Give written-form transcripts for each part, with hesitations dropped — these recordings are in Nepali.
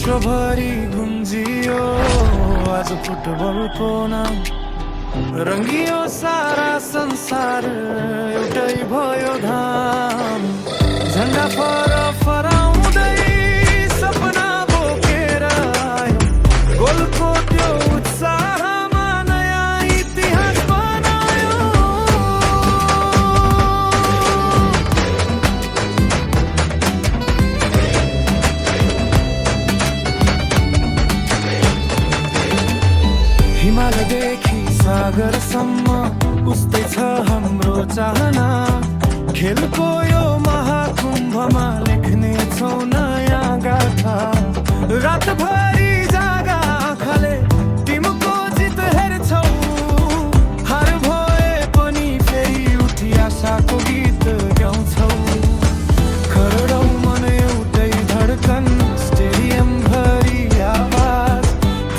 विश्वभरि गुन्जियो आज फुटबलको नाम, रङ्गियो सारा संसार, एउटै भयो धाम। झन्डा फराउँदै सपना बोकेर आयो, गोलको त्यो उत्साहमा नयाँ इतिहास बनायो। हिमालयदेखि सागरसम्म उस्तै छ हाम्रो चाहना, खेलको यो महाकुम्भमा लेख्नेछौ नयाँ गाथा। रातभरि जागा आँखाले टिमको जित हेर्छौ, हार भए पनि फेरि उठी आशाको गीत गाउँछौ। करोडौँ मन एउटै धड्कन, स्टेडियम भरि आवाज,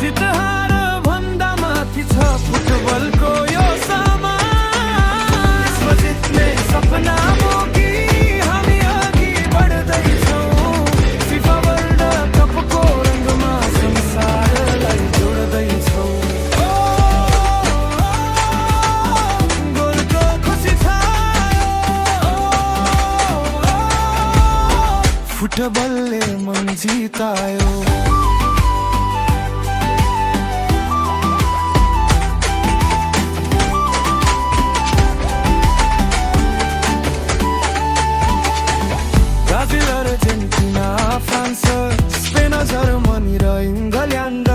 जित हार भन्दा माथि छ फुटबलको यो समाज। जित्ने सपना बोकी हामी अघि बढ्दैछौँ, फिफा वर्ल्ड कपको रङ्गमा संसारलाई जोड्दैछौँ। गोलको खुसी छायो, फुटबलले मन जितायो। Brazil, Argentina, France, Spain, Germany र इङ्ग्ल्यान्ड,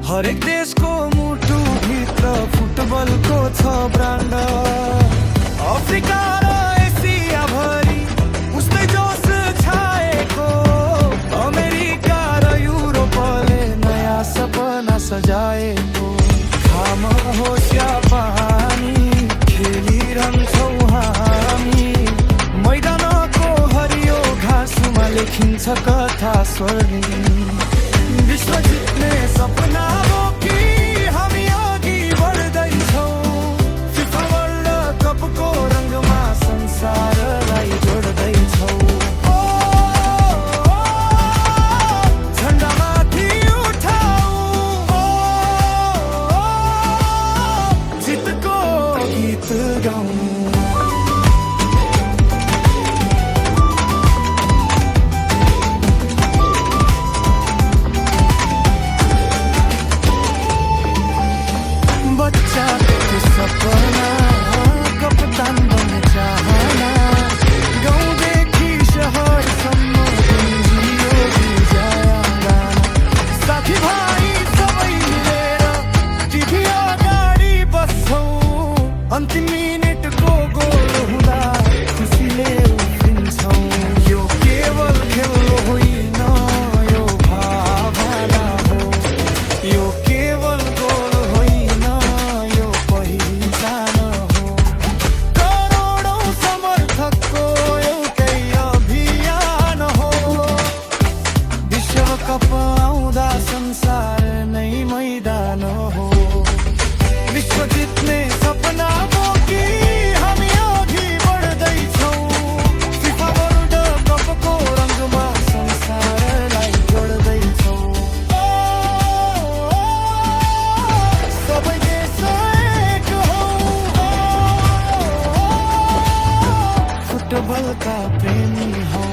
हरेक देशको मुटु भित्र फुटबलको छ ब्रान्ड। अफ्रिका र एसिया भरि उस्तै जोस छाएको, अमेरिका र युरोपले नयाँ सपना सजाएको। घाम होस् या पानी खेलिरहन्छौँ हामी, मैदानको हरियो घाँसमा लेखिन्छ कथा स्वर्णिम। विश्व जित्ने सपना बोकी हामी अघि बढ्दैछौँ, फिफा वर्ल्ड कपको रङ्गमा संसारलाई जोड्दैछौँ। झन्डा माथि उठाऊ, जितको गीत गाउँ। बच्चाको सपना, कप्तान बन्ने चाहना, गाउँदेखि सहरसम्म गुन्जियो विजय गाना। साथीभाइ सबै मिलेर टिभी अगाडि बस्छौँ, अन्तिम मिनेटको गोल हुँदा खुसीले उफ्रिन्छौँ। यो केवल खेल होइन, यो भावना हो, यो केवल गोल होइन, यो पहिचान हो। करोडौँ समर्थकको एउटै अभियान हो, विश्वकप आउँदा संसार नै मैदान हो। विश्व जित्ने सपना बोकी हामी अघि बढ्दैछौँ, फिफा वर्ल्ड कपको रङ्गमा संसारलाई जोड्दैछौँ। सबै देश एक हौ, फुटबलका प्रेमी हौ।